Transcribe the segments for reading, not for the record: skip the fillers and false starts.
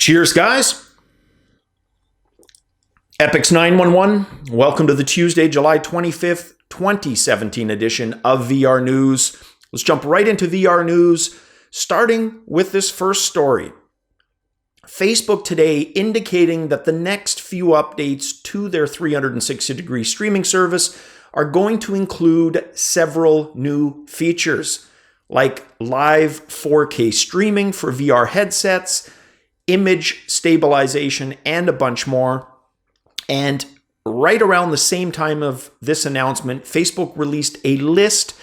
Cheers, guys. Epix 911, welcome to the Tuesday, July 25th, 2017 edition of VR News. Let's jump right into VR News, starting with this first story. Facebook today indicating that the next few updates to their 360-degree streaming service are going to include several new features, like live 4K streaming for VR headsets, image stabilization, and a bunch more. And right around the same time of this announcement, Facebook released a list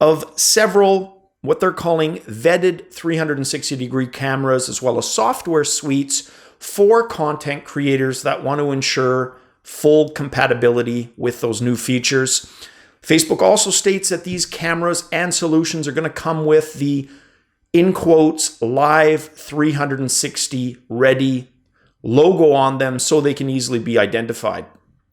of several, what they're calling vetted 360-degree cameras, as well as software suites for content creators that want to ensure full compatibility with those new features. Facebook also states that these cameras and solutions are going to come with the, in quotes, live 360 ready logo on them so they can easily be identified.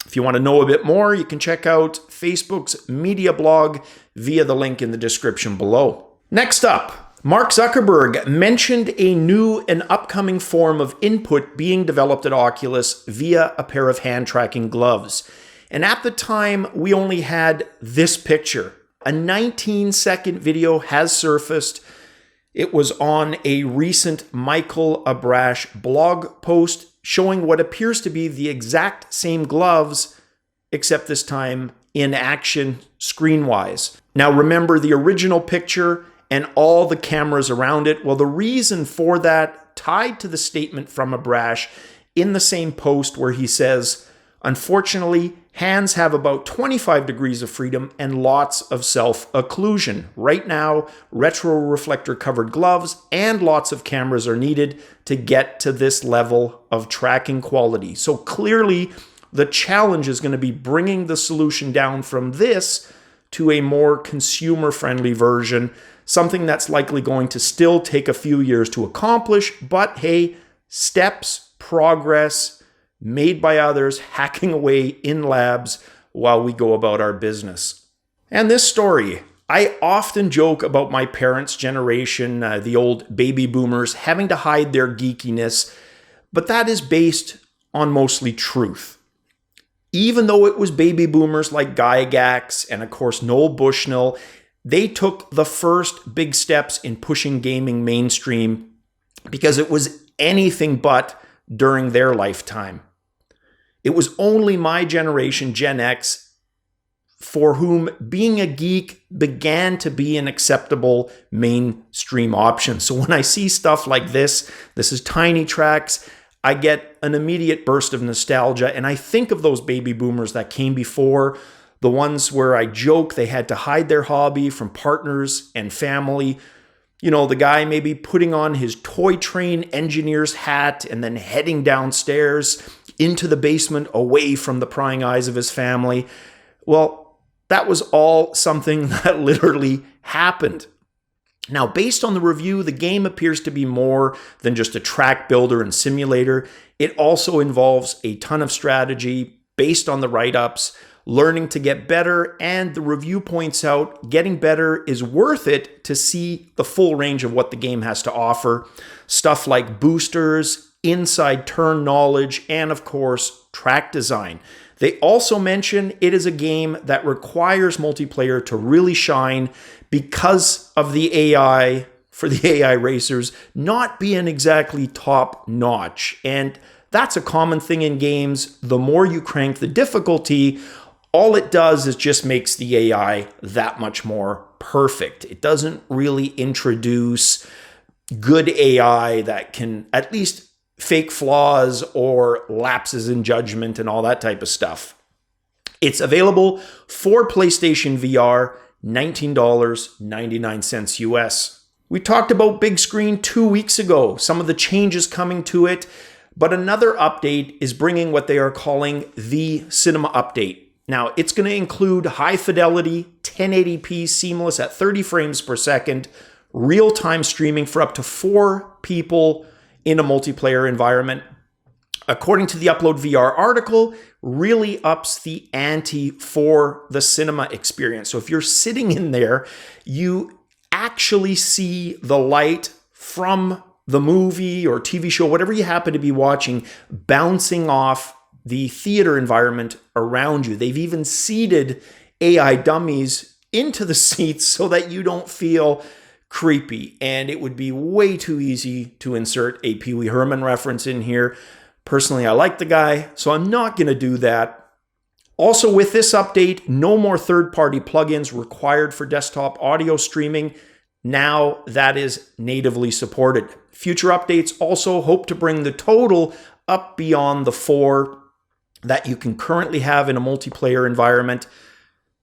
If you want to know a bit more, you can check out Facebook's media blog via the link in the description below. Next up, Mark Zuckerberg mentioned a new and upcoming form of input being developed at Oculus via a pair of hand tracking gloves. And at the time, we only had this picture. A 19-second video has surfaced. It was on a recent Michael Abrash blog post showing what appears to be the exact same gloves, except this time in action screen-wise. Now remember the original picture and all the cameras around it. Well, the reason for that tied to the statement from Abrash in the same post where he says, unfortunately, hands have about 25 degrees of freedom and lots of self-occlusion. Right now, retro-reflector covered gloves and lots of cameras are needed to get to this level of tracking quality. So clearly, the challenge is going to be bringing the solution down from this to a more consumer-friendly version, something that's likely going to still take a few years to accomplish, but hey, steps, progress, made by others, hacking away in labs while we go about our business. And this story, I often joke about my parents' generation, the old baby boomers, having to hide their geekiness, but that is based on mostly truth. Even though it was baby boomers like Gygax and of course Noel Bushnell, they took the first big steps in pushing gaming mainstream because it was anything but during their lifetime. It was only my generation, Gen X, for whom being a geek began to be an acceptable mainstream option. So when I see stuff like this is Tiny Trax, I get an immediate burst of nostalgia, and I think of those baby boomers that came before, the ones where I joke they had to hide their hobby from partners and family. You know, the guy maybe putting on his toy train engineer's hat and then heading downstairs into the basement away from the prying eyes of his family. Well, that was all something that literally happened. Now, based on the review, the game appears to be more than just a track builder and simulator. It also involves a ton of strategy based on the write-ups, learning to get better, and the review points out getting better is worth it to see the full range of what the game has to offer. Stuff like boosters, inside turn knowledge, and of course, track design. They also mention it is a game that requires multiplayer to really shine because of the AI, for the AI racers, not being exactly top notch. And that's a common thing in games. The more you crank the difficulty, all it does is just makes the AI that much more perfect. It doesn't really introduce good AI that can at least fake flaws or lapses in judgment and all that type of stuff. It's available for PlayStation VR, $19.99 US. We talked about Bigscreen 2 weeks ago, some of the changes coming to it, but another update is bringing what they are calling the Cinema Update. Now, it's going to include high fidelity, 1080p seamless at 30 frames per second, real-time streaming for up to 4 people in a multiplayer environment. According to the Upload VR article, really ups the ante for the cinema experience. So if you're sitting in there, you actually see the light from the movie or TV show, whatever you happen to be watching, bouncing off the theater environment around you. They've even seated AI dummies into the seats so that you don't feel creepy. And it would be way too easy to insert a Pee Wee Herman reference in here. Personally, I like the guy, so I'm not going to do that. Also, with this update, no more third-party plugins required for desktop audio streaming. Now that is natively supported. Future updates also hope to bring the total up beyond the 4 that you can currently have in a multiplayer environment.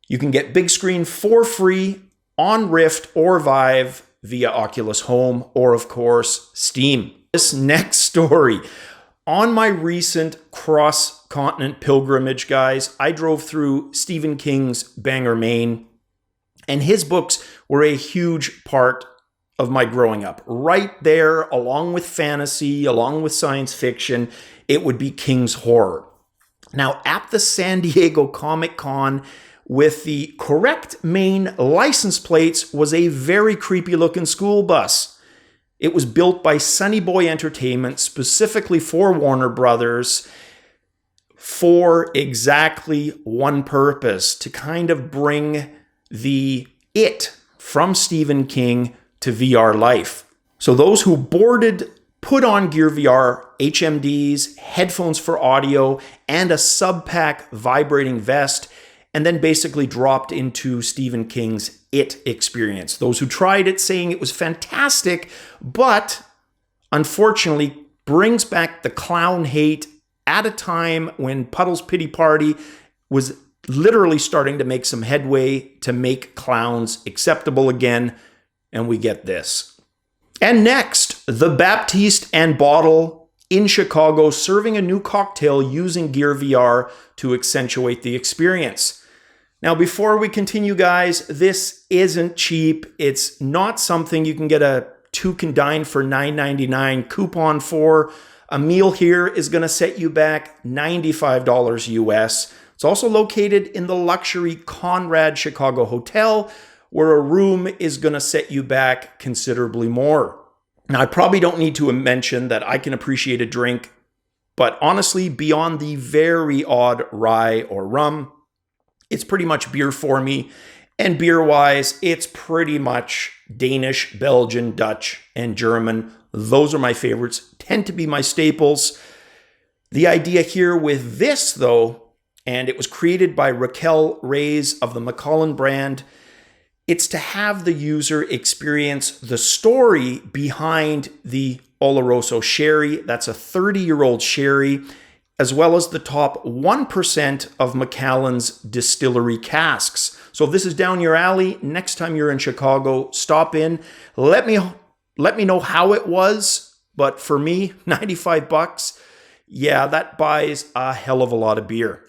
You can get Bigscreen for free on Rift or Vive via Oculus Home or, of course, Steam. This next story. On my recent cross-continent pilgrimage, guys, I drove through Stephen King's Bangor, Maine, and his books were a huge part of my growing up. Right there, along with fantasy, along with science fiction, it would be King's horror. Now, at the San Diego Comic-Con, with the correct Maine license plates was a very creepy-looking school bus. It was built by Sonny Boy Entertainment specifically for Warner Brothers for exactly one purpose, to kind of bring the It from Stephen King to VR life. So those who boarded put on Gear VR, HMDs, headphones for audio, and a sub-pack vibrating vest, and then basically dropped into Stephen King's It experience. Those who tried it saying it was fantastic, but unfortunately brings back the clown hate at a time when Puddle's Pity Party was literally starting to make some headway to make clowns acceptable again, and we get this. And next, the Baptiste and Bottle in Chicago serving a new cocktail using Gear VR to accentuate the experience. Now, before we continue, guys, this isn't cheap. It's not something you can get a 2 can dine for $9.99 coupon for. A meal here is going to set you back $95 US. It's also located in the luxury Conrad Chicago Hotel, where a room is going to set you back considerably more. Now, I probably don't need to mention that I can appreciate a drink, but honestly, beyond the very odd rye or rum, it's pretty much beer for me. And beer-wise, it's pretty much Danish, Belgian, Dutch, and German. Those are my favorites, tend to be my staples. The idea here with this, though, and it was created by Raquel Reyes of the Macallan brand, it's to have the user experience the story behind the Oloroso sherry. That's a 30-year-old sherry, as well as the top 1% of Macallan's distillery casks. So if this is down your alley, next time you're in Chicago, stop in. Let me know how it was. But for me, $95, yeah, that buys a hell of a lot of beer.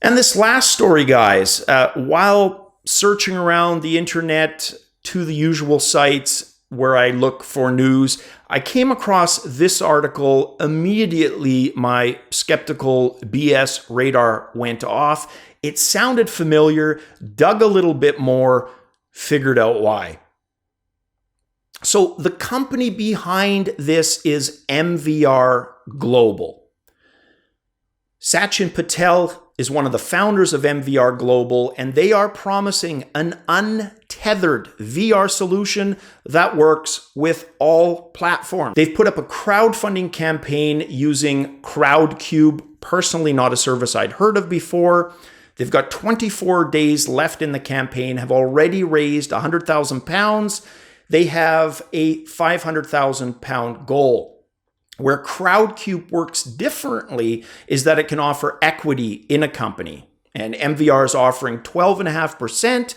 And this last story, guys, while searching around the internet to the usual sites where I look for news, I came across this article. Immediately, my skeptical BS radar went off. It sounded familiar, dug a little bit more, figured out why. So the company behind this is MVR Global. Sachin Patel is one of the founders of MVR Global, and they are promising an untethered VR solution that works with all platforms. They've put up a crowdfunding campaign using Crowdcube, personally not a service I'd heard of before. They've got 24 days left in the campaign, have already raised £100,000. They have a £500,000 goal. Where Crowdcube works differently is that it can offer equity in a company. And MVR is offering 12.5%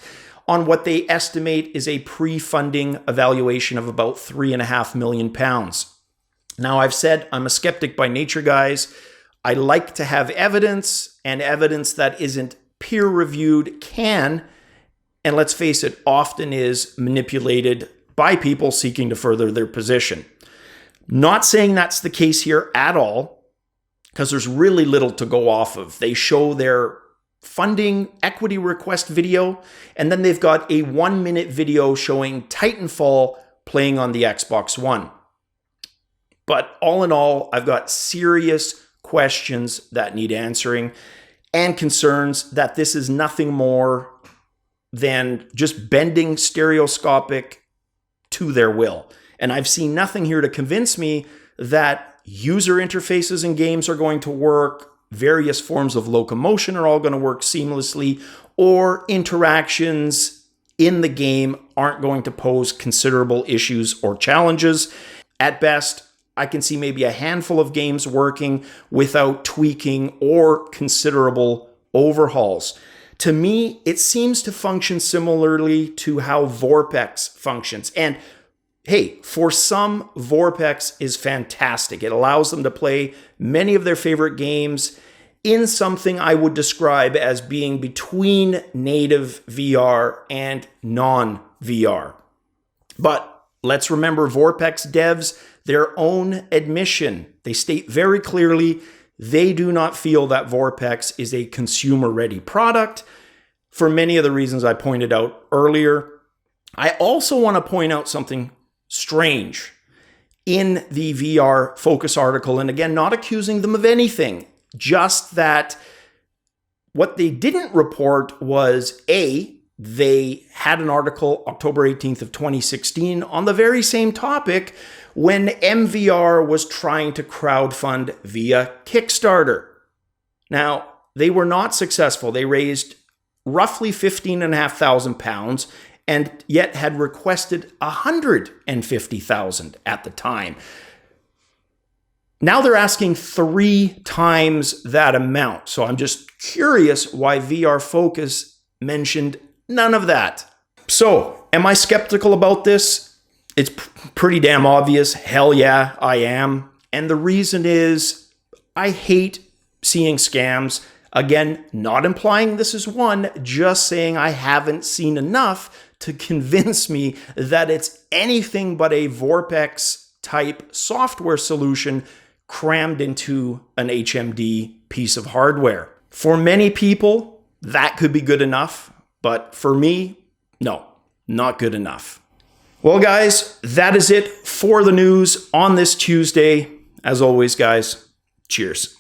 on what they estimate is a pre-funding evaluation of about £3.5 million. Now, I've said I'm a skeptic by nature, guys. I like to have evidence, and evidence that isn't peer-reviewed can, and let's face it, often is manipulated by people seeking to further their position. Not saying that's the case here at all, because there's really little to go off of. They show their funding equity request video, and then they've got a 1-minute video showing Titanfall playing on the Xbox One. But all in all, I've got serious questions that need answering and concerns that this is nothing more than just bending stereoscopic to their will. And I've seen nothing here to convince me that user interfaces in games are going to work, various forms of locomotion are all going to work seamlessly, or interactions in the game aren't going to pose considerable issues or challenges. At best, I can see maybe a handful of games working without tweaking or considerable overhauls. To me, it seems to function similarly to how Vorpex functions. And hey, for some, Vorpex is fantastic. It allows them to play many of their favorite games in something I would describe as being between native VR and non-VR. But let's remember Vorpex devs, their own admission. They state very clearly they do not feel that Vorpex is a consumer-ready product for many of the reasons I pointed out earlier. I also want to point out something strange in the VR Focus article, and again, not accusing them of anything, just that what they didn't report was they had an article October 18th of 2016 on the very same topic when MVR was trying to crowdfund via Kickstarter. Now, they were not successful. They raised roughly £15,500 and yet had requested $150,000 at the time. Now they're asking 3 times that amount. So I'm just curious why VR Focus mentioned none of that. So am I skeptical about this? It's pretty damn obvious. Hell yeah, I am. And the reason is I hate seeing scams. Again, not implying this is one, just saying I haven't seen enough to convince me that it's anything but a Vorpex type software solution crammed into an HMD piece of hardware. For many people, that could be good enough, but for me, no, not good enough. Well, guys, that is it for the news on this Tuesday. As always, guys, cheers.